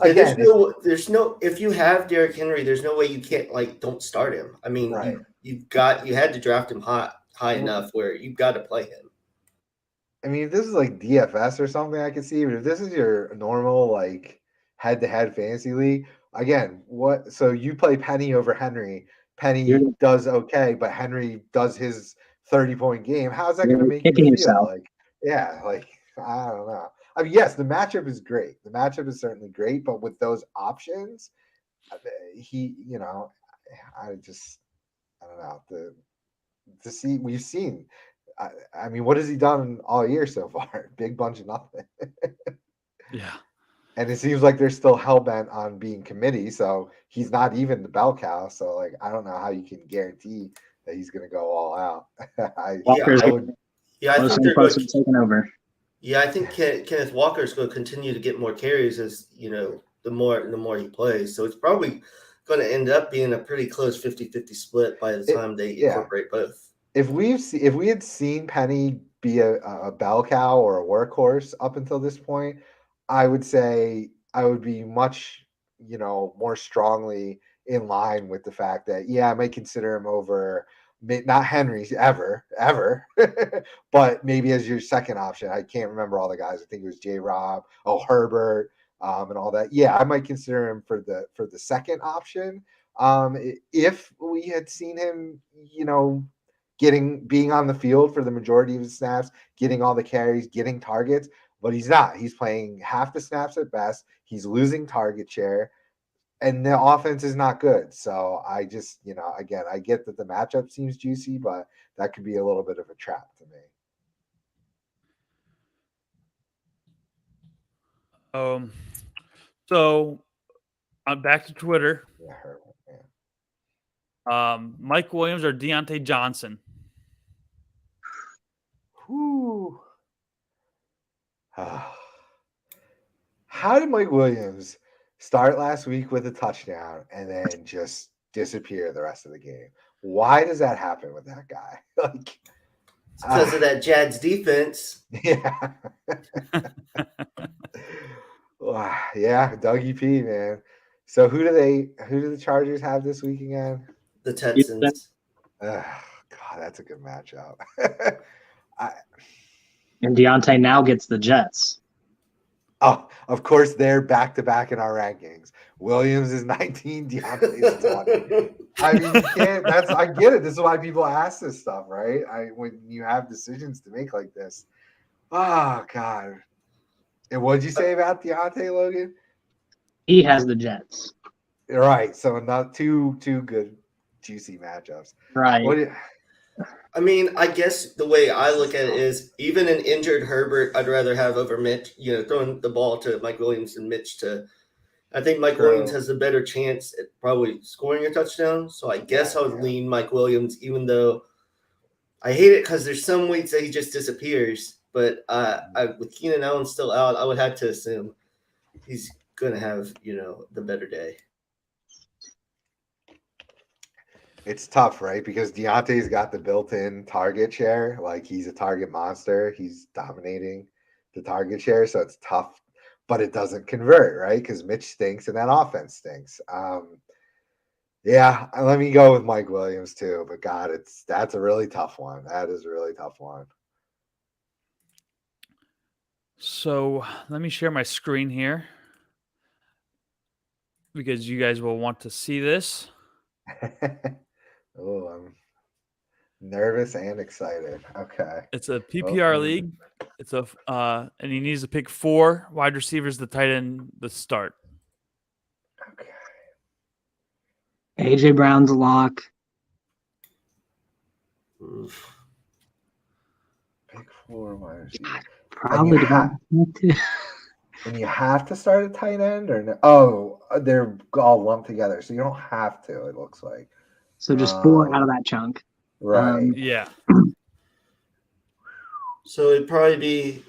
B: again,
D: there's no, if you have Derrick Henry, there's no way you can't, don't start him. I mean,
B: right.
D: you had to draft him high enough where you've got to play him.
B: I mean, if this is like DFS or something, I can see, but if this is your normal, head-to-head fantasy league, again, so you play Penny over Henry. Penny does okay, but Henry does his 30-point game. How's that going to make you feel?
C: Yourself.
B: I don't know. I mean, yes, the matchup is great. The matchup is certainly great, but with those options, I don't know. We've seen. I mean, what has he done all year so far? Big bunch of nothing.
A: Yeah.
B: And it seems like they're still hell-bent on being committee, so he's not even the bell cow. So, I don't know how you can guarantee that he's going to go all out.
D: I think they're going to
C: taking over.
D: Yeah, I think Kenneth Walker's going to continue to get more carries as the more he plays. So it's probably going to end up being a pretty close 50-50 split by the time they incorporate both.
B: If we had seen Penny be a bell cow or a workhorse up until this point, I would say I would be much, more strongly in line with the fact that, I might consider him over, not Henry's ever, but maybe as your second option. I can't remember all the guys. I think it was J-Rob, Herbert, and all that. Yeah, I might consider him for the second option. If we had seen him, being on the field for the majority of his snaps, getting all the carries, getting targets. But he's not. He's playing half the snaps at best. He's losing target share, and the offense is not good. So I just, again, I get that the matchup seems juicy, but that could be a little bit of a trap to me.
A: So I'm back to Twitter. Mike Williams or Deontay Johnson?
B: Whew. How did Mike Williams start last week with a touchdown and then just disappear the rest of the game? Why does that happen with that guy?
D: Because of that Jags defense.
B: Yeah. Yeah, Dougie P, man. So who do the Chargers have this week again?
D: The Texans.
B: God, that's a good matchup.
C: And Deontay now gets the Jets.
B: Oh, of course, they're back-to-back in our rankings. Williams is 19, Deontay is 20. I mean, you can't. I get it. This is why people ask this stuff, right? When you have decisions to make like this. Oh, God. And what did you say about Deontay, Logan?
C: He has the Jets.
B: Right. So not too good juicy matchups.
C: Right.
D: I mean, I guess the way I look at it is even an injured Herbert, I'd rather have over Mitch, throwing the ball to Mike Williams and Mitch I think Mike Williams has a better chance at probably scoring a touchdown. So I guess I would lean Mike Williams, even though I hate it because there's some weeks that he just disappears. But with Keenan Allen still out, I would have to assume he's going to have, the better day.
B: It's tough, right? Because Deontay's got the built-in target share. Like, he's a target monster. He's dominating the target share, so it's tough. But it doesn't convert, right? Because Mitch stinks and that offense stinks. Yeah, let me go with Mike Williams too. But God, that's a really tough one. That is a really tough one.
A: So let me share my screen here because you guys will want to see this.
B: Oh, I'm nervous and excited. Okay.
A: It's a PPR league. It's and he needs to pick 4 wide receivers, the tight end, the start.
B: Okay.
C: AJ Brown's a lock.
B: Pick 4 wide receivers.
C: Probably
B: And you have to start a tight end or no? Oh, they're all lumped together, so you don't have to. It looks like.
C: So just 4 out of that chunk.
B: Right.
A: Yeah.
D: So it'd probably be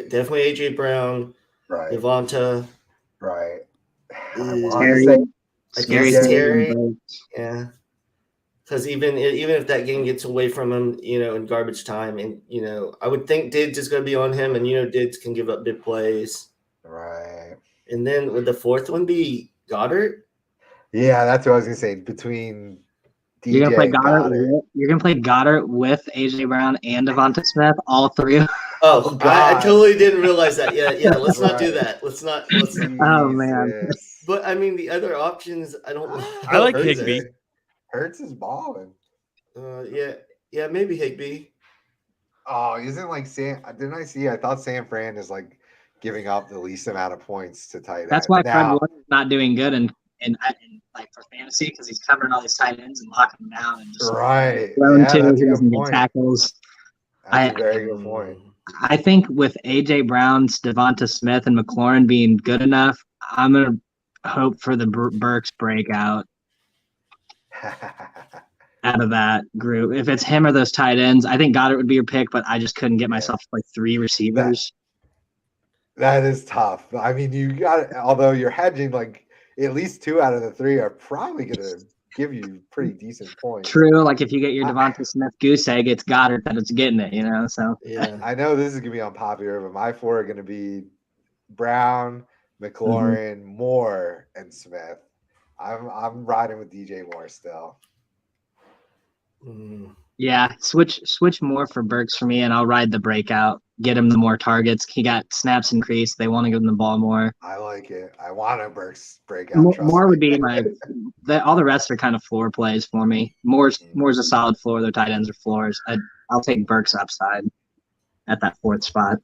D: definitely AJ Brown,
B: Right.
D: Devonta.
B: Right.
C: Terry.
D: Yeah. Because even if that game gets away from him, in garbage time, and I would think Diggs is going to be on him, and Diggs can give up big plays.
B: Right.
D: And then would the 4th one be Goddard?
B: Yeah, that's what I was going to say. Between DJ
C: You're gonna play
B: Goddard.
C: You're gonna play Goddard with AJ Brown and Devonta Smith, all 3.
D: Oh, I totally didn't realize that. Yeah. Let's not do that. Let's not.
C: Oh man.
D: But I mean, the other options, I don't.
A: I like Higbee.
B: Hurts is balling.
D: Yeah, maybe Higbee.
B: Oh, isn't like Sam? Didn't I see? I thought San Fran is like giving up the least amount of points to tight end.
C: That's why Fred Warner's not doing good in like for fantasy, because he's covering all these tight ends and locking them down and just
B: throwing
C: get tackles.
B: That's a very good point.
C: I think with AJ Brown's, Devonta Smith, and McLaurin being good enough, I'm gonna hope for the Burks breakout out of that group. If it's him or those tight ends, I think Goddard would be your pick, but I just couldn't get myself to play 3 receivers.
B: That is tough. I mean, you got, although you're hedging, like at least 2 out of the 3 are probably going to give you pretty decent points.
C: True. Like if you get your Devonta Smith goose egg, it's Goddard that it's getting it, so.
D: Yeah.
B: I know this is going to be unpopular, but my 4 are going to be Brown, McLaurin, Moore, and Smith. I'm riding with DJ Moore still.
C: Yeah, switch Moore for Burks for me, and I'll ride the breakout. Get him the more targets. He got snaps increased. They want to give him the ball more.
B: I like it. I want a Burks breakout.
C: Moore would be my. All the rest are kind of floor plays for me. Moore's a solid floor. Their tight ends are floors. I'll take Burks upside at that 4th spot.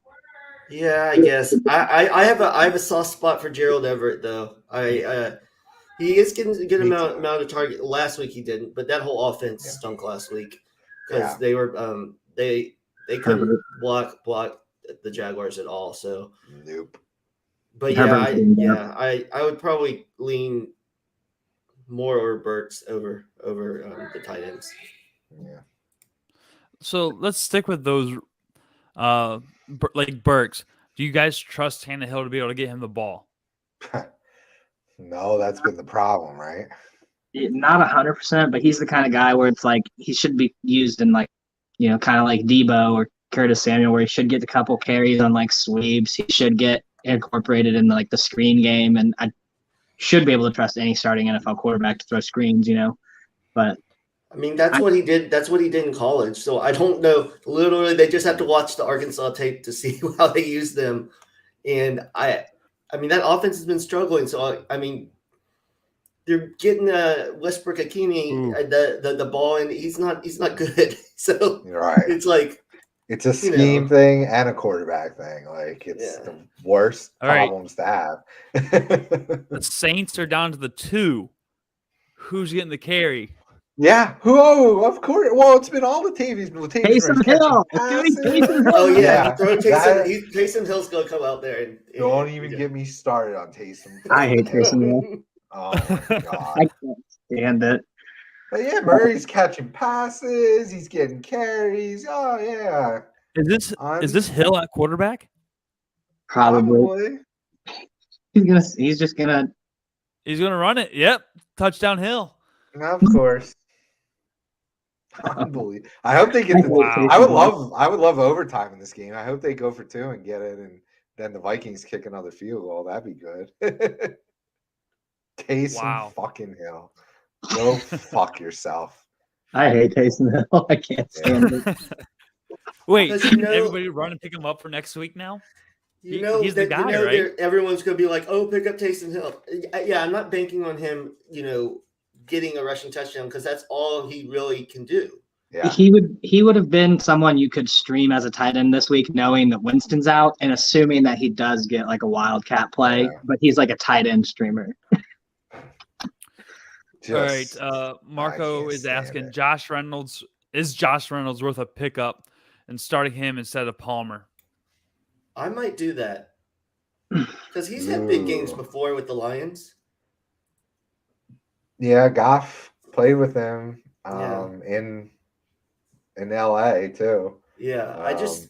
D: Yeah, I guess I have a soft spot for Gerald Everett though. He is getting a good amount of target. Last week he didn't, but that whole offense stunk last week because they were they couldn't block the Jaguars at all. So
B: nope.
D: But I would probably lean Moore or Burks over the tight ends.
B: Yeah.
A: So let's stick with those like Burks. Do you guys trust Tannehill to be able to get him the ball?
B: No, that's been the problem, right?
C: Not 100%, but he's the kind of guy where it's like he should be used in like, kind of like Debo or Curtis Samuel, where he should get a couple carries on like sweeps. He should get incorporated in like the screen game, and I should be able to trust any starting NFL quarterback to throw screens, But
D: I mean, that's what he did. That's what he did in college. So I don't know. Literally, they just have to watch the Arkansas tape to see how they use them. And I mean, that offense has been struggling. So I mean, they're getting Westbrook Akini the ball, and he's not good. So it's like
B: it's a scheme thing and a quarterback thing. Like it's the worst problems to have.
A: The Saints are down to the 2. who's getting the carry?
B: Yeah. Who? Oh, of course. Well, it's been all Latavius. Latavius
C: Taysom
B: catching
C: Hill. It's gonna be
B: passes.
C: Taysom Hill.
D: Oh yeah,
B: Yeah,
D: throw
B: that-
D: Taysom Hill's gonna come out there and
B: Don't even get me started on Taysom.
C: I hate Taysom Hill.
B: Oh my god.
C: I can't stand it.
B: But yeah, Murray's catching passes. He's getting carries. Oh yeah.
A: Is this Hill at quarterback?
C: Probably. He's just gonna
A: He's gonna run it. Yep, touchdown Hill.
B: Of course. Unbelievable. I hope they get the.
A: Wow.
B: I would love overtime in this game. I hope they go for 2 and get it, and then the Vikings kick another field goal. That'd be good. Taysom fucking Hill. Go fuck yourself.
C: I hate Taysom Hill. I can't stand it.
A: Wait,
D: Because, you know-
A: everybody run and pick him up for next week now?
D: He's
A: the guy, right?
D: Everyone's gonna be like, "Oh, pick up Taysom Hill." Yeah, I'm not banking on him, getting a rushing touchdown because that's all he really can do.
B: Yeah.
C: He would have been someone you could stream as a tight end this week, knowing that Winston's out and assuming that he does get like a wildcat play, but he's like a tight end streamer.
A: All right. Marco is asking Josh Reynolds, is Josh Reynolds worth a pickup and starting him instead of Palmer?
D: I might do that because he's had big games before with the Lions.
B: Yeah, Goff played with him in LA too.
D: Yeah,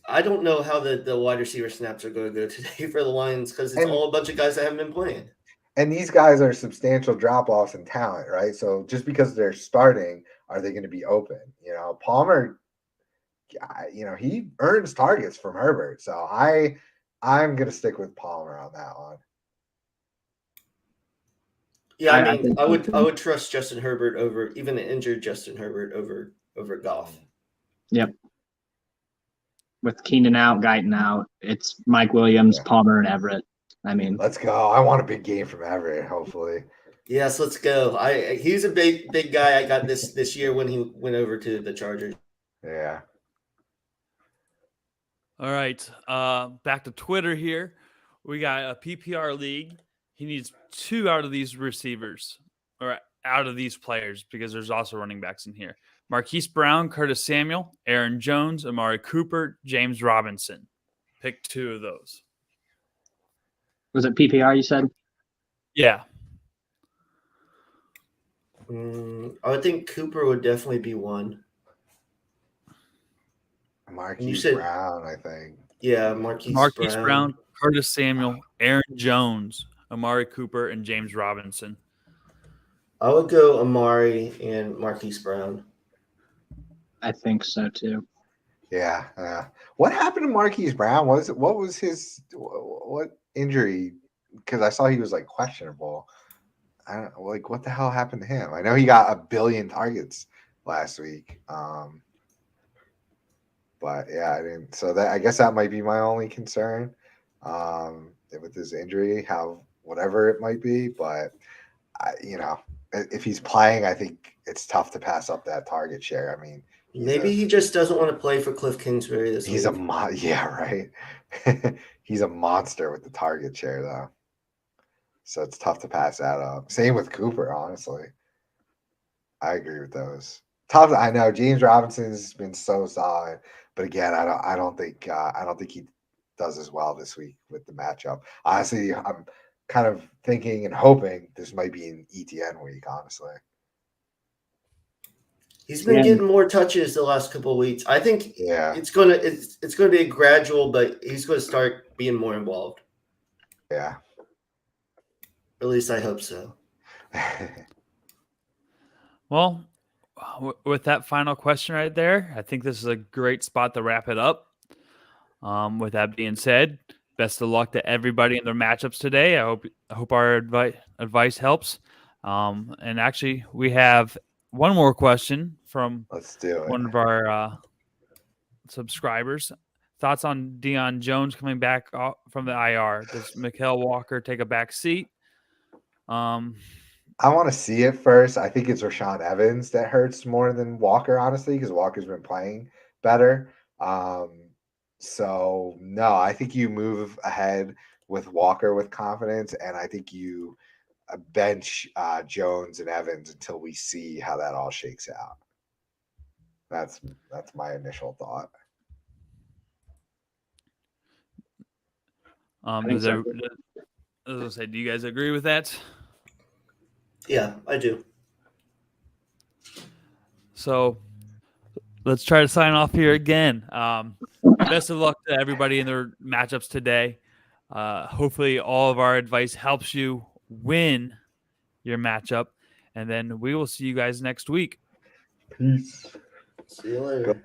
D: I don't know how the wide receiver snaps are going to go today for the Lions because it's all a bunch of guys that haven't been playing.
B: And these guys are substantial drop-offs in talent, right? So just because they're starting, are they going to be open? Palmer, he earns targets from Herbert. So I'm going to stick with Palmer on that one.
D: Yeah, I mean, I would trust Justin Herbert over even an injured Justin Herbert over Goff.
C: Yep. With Keenan out, Guyton out, it's Mike Williams, Palmer, and Everett. I mean,
B: let's go. I want a big game from Everett, hopefully.
D: Yes, let's go. He's a big guy I got this year when he went over to the Chargers.
B: Yeah.
A: All right. Back to Twitter here. We got a PPR league. He needs 2 out of these receivers or out of these players because there's also running backs in here. Marquis Brown, Curtis Samuel, Aaron Jones, Amari Cooper, James Robinson. Pick 2 of those.
C: Was it PPR you said?
A: Yeah.
D: I think Cooper would definitely be one.
B: Marquis Brown, I think.
D: Yeah, Marquis
A: Brown, Curtis Samuel, Aaron Jones, Amari Cooper, and James Robinson.
D: I would go Amari and Marquis Brown.
C: I think so too.
B: Yeah. What happened to Marquis Brown? What was his injury? Because I saw he was like questionable. I don't like what the hell happened to him. I know he got 1 billion targets last week. But yeah, I didn't. So I guess that might be my only concern with his injury, whatever it might be. But if he's playing, I think it's tough to pass up that target share. I mean,
D: maybe he just doesn't want to play for Cliff Kingsbury this week.
B: Right. He's a monster with the target share though. So it's tough to pass that up. Same with Cooper, honestly. I agree with those. Tough. I know James Robinson's been so solid, but again, I don't think he does as well this week with the matchup. Honestly, I'm kind of thinking and hoping this might be an ETN week. Honestly,
D: he's been getting more touches the last couple of weeks. I think it's gonna be a gradual, but he's going to start being more involved.
B: Yeah.
D: At least I hope so.
A: Well, with that final question right there, I think this is a great spot to wrap it up. With that being said, best of luck to everybody in their matchups today. I hope our advice helps. And actually, we have one more question from one of our subscribers. Thoughts on Deion Jones coming back from the IR? Does Mikael Walker take a back seat?
B: I want to see it first. I think it's Rashaan Evans that hurts more than Walker, honestly, because Walker's been playing better. So, no, I think you move ahead with Walker with confidence, and I think you bench Jones and Evans until we see how that all shakes out. That's my initial thought.
A: As I was say, do you guys agree with that?
D: Yeah, I do.
A: So let's try to sign off here again. Best of luck to everybody in their matchups today. Hopefully all of our advice helps you win your matchup. And then we will see you guys next week.
B: Peace.
D: See you later.